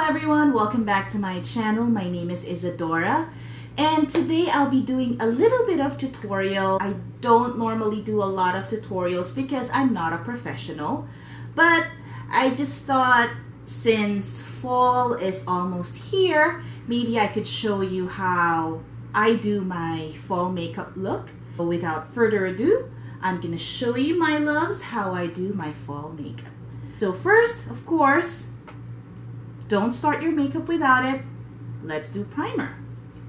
everyone, welcome back to my channel. My name is Isadora and today I'll be doing a little bit of tutorial. I don't normally do a lot of tutorials because I'm not a professional, but I just thought since fall is almost here, maybe I could show you how I do my fall makeup look. But without further ado, I'm gonna show you, my loves, how I do my fall makeup. So first, of course, don't start your makeup without it. Let's do primer.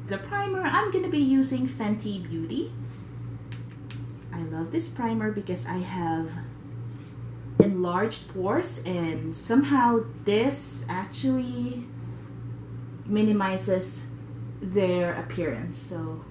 The primer, I'm going to be using Fenty Beauty. I love this primer because I have enlarged pores and somehow this actually minimizes their appearance. So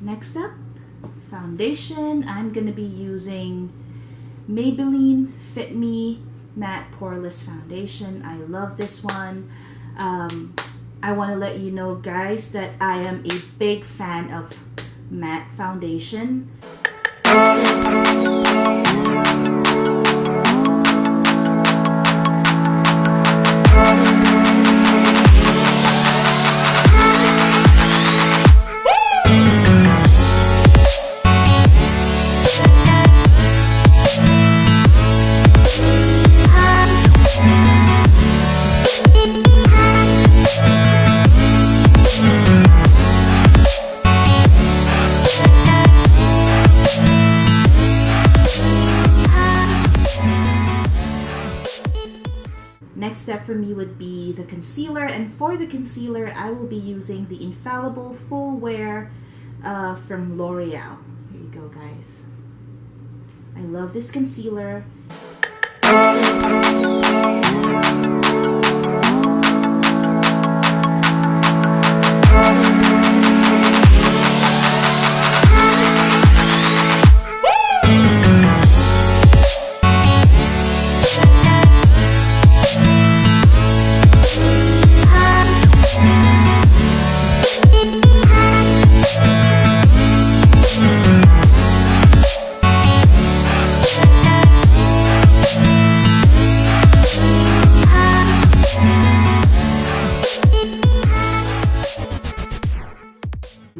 next up, foundation. I'm going to be using Maybelline Fit Me Matte Poreless Foundation. I love this one. I want to let you know, guys, that I am a big fan of matte foundation. Next step for me would be the concealer, and for the concealer I will be using the Infallible Full Wear from L'Oreal. Here you go, guys. I love this concealer.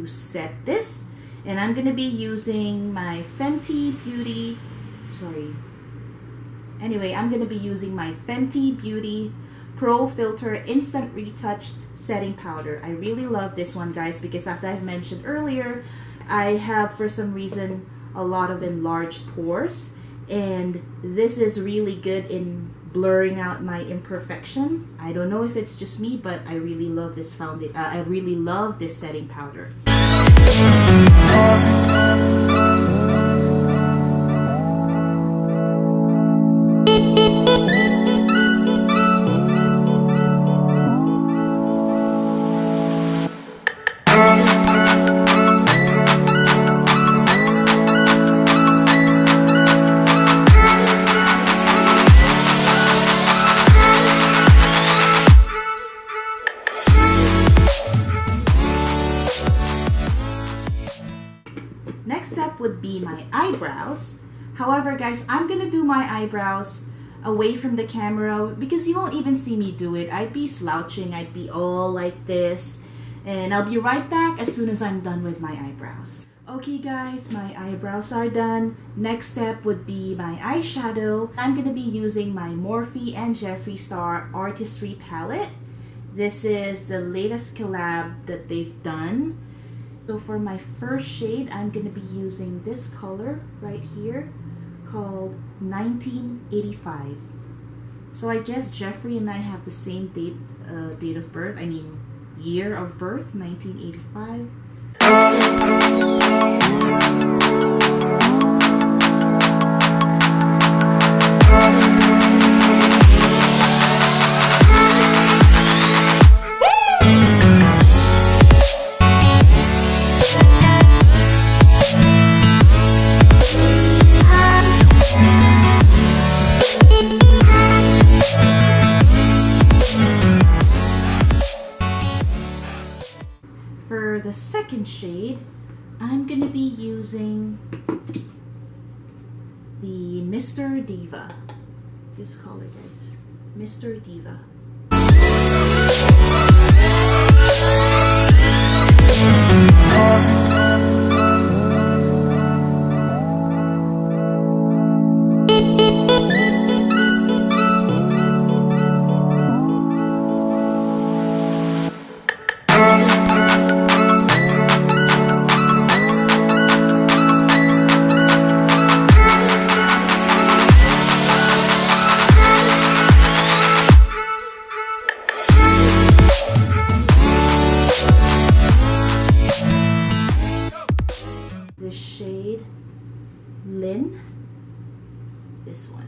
Set this, and I'm gonna be using my Fenty Beauty, I'm gonna be using my Fenty Beauty Pro Filt'r Instant Retouch Setting Powder. I really love this one, guys, because as I've mentioned earlier, I have, for some reason, a lot of enlarged pores, and this is really good in blurring out my imperfection. I don't know if it's just me, but I really love this I really love this setting powder. Next step would be my eyebrows. However, guys, I'm gonna do my eyebrows away from the camera because you won't even see me do it. I'd be slouching, I'd be all like this, and I'll be right back as soon as I'm done with my eyebrows. Okay, guys, my eyebrows are done. Next step would be my eyeshadow. I'm gonna be using my Morphe and Jeffree Star Artistry palette. This is the latest collab that they've done. So for my first shade, I'm going to be using this color right here called 1985. So I guess Jeffree and I have the same date of birth. I mean, year of birth, 1985. the second shade, I'm going to be using the Mr. Diva. This color, guys. Mr. Diva. The shade Lin, this one.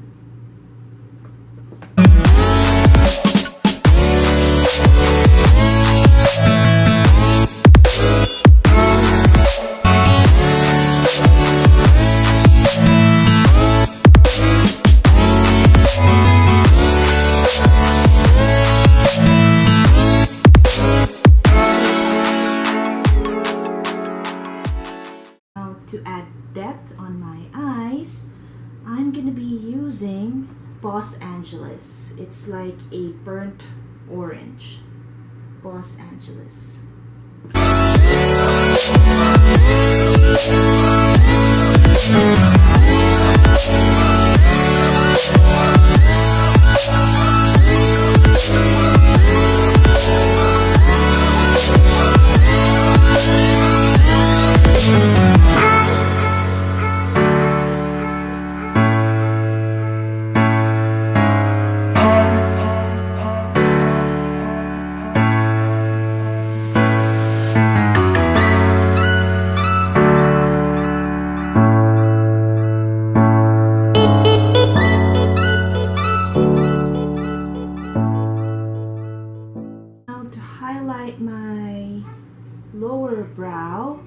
To add depth on my eyes, I'm gonna be using Los Angeles. It's like a burnt orange. Los Angeles. My lower brow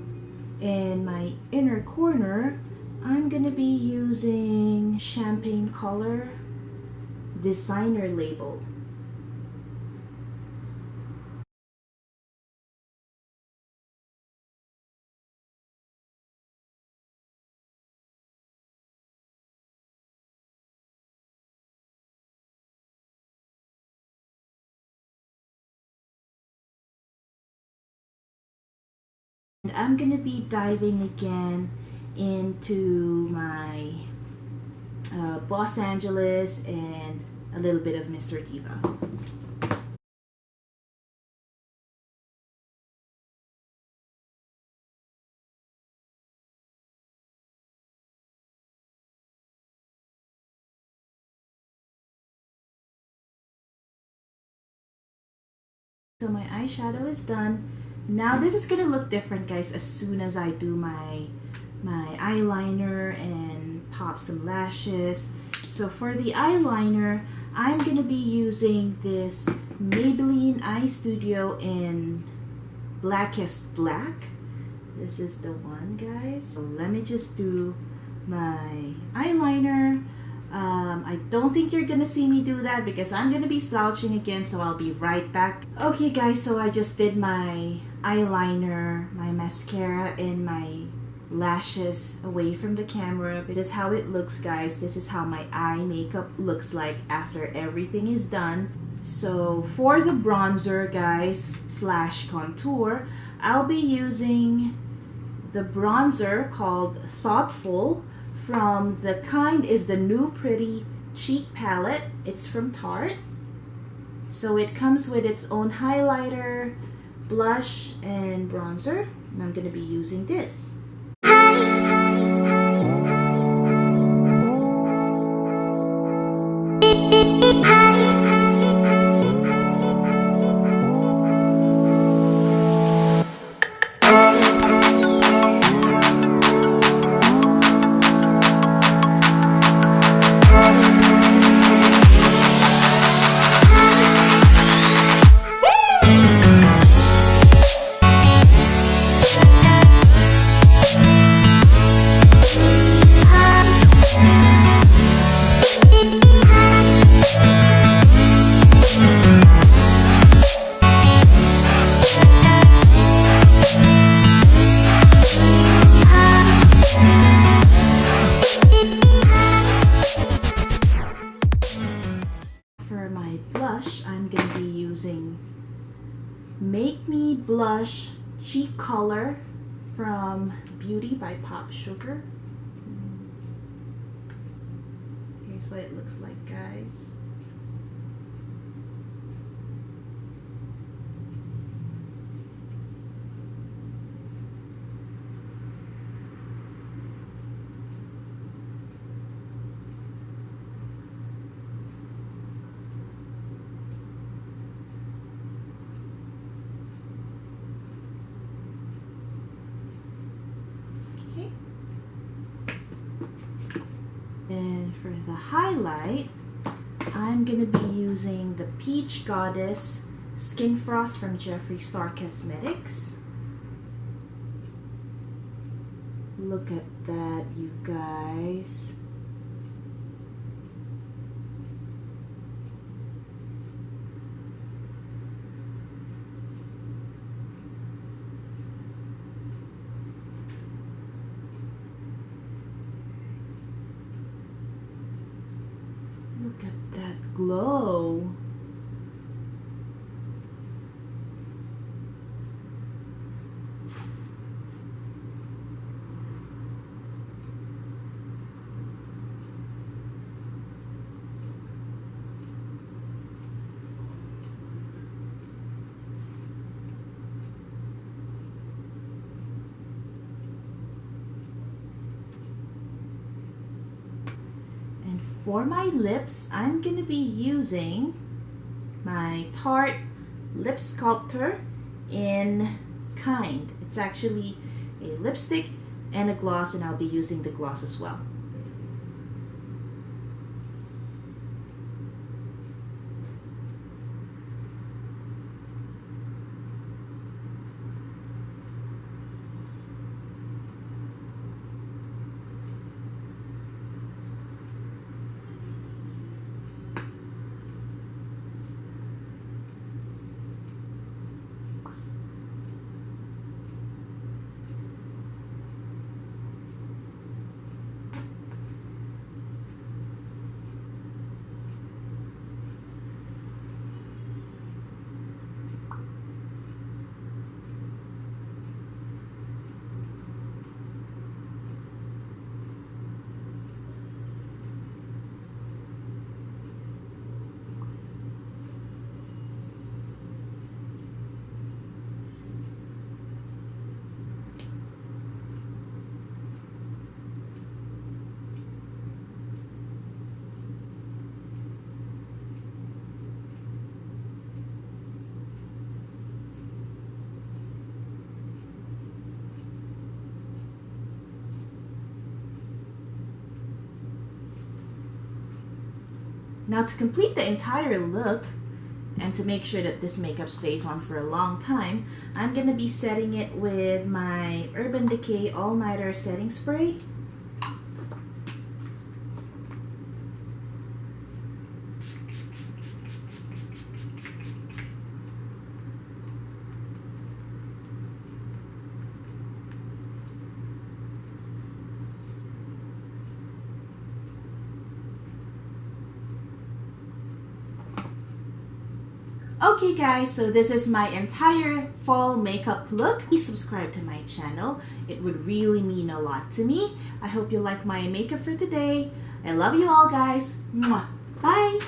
and my inner corner, I'm gonna be using Champagne Color Designer Label. And I'm gonna be diving again into my Los Angeles and a little bit of Mr. Diva. So my eyeshadow is done. Now this is gonna look different, guys, as soon as I do my eyeliner and pop some lashes. So for the eyeliner, I'm gonna be using this Maybelline Eyestudio in Blackest Black. This is the one, guys. So let me just do my eyeliner. I don't think you're gonna see me do that because I'm gonna be slouching again, so I'll be right back. Okay guys, so I just did my eyeliner, my mascara, and my lashes away from the camera. This is how it looks, guys. This is how my eye makeup looks like after everything is done. So for the bronzer, guys, slash contour, I'll be using the bronzer called Thoughtful from the Kind is the New Pretty Cheek Palette. It's from Tarte. So it comes with its own highlighter, blush, and bronzer. And I'm going to be using this. going to be using Make Me Blush Cheek Color from Beauty by Popsugar. Here's what it looks like, guys. And for the highlight, I'm going to be using the Peach Goddess Skin Frost from Jeffree Star Cosmetics. Look at that, you guys. Look at that glow. For my lips, I'm going to be using my Tarte Lip Sculptor in Kind. It's actually a lipstick and a gloss, and I'll be using the gloss as well. Now to complete the entire look and to make sure that this makeup stays on for a long time, I'm going to be setting it with my Urban Decay All Nighter Setting Spray. Okay guys, so this is my entire fall makeup look. Please subscribe to my channel. It would really mean a lot to me. I hope you like my makeup for today. I love you all guys. Mwah. Bye!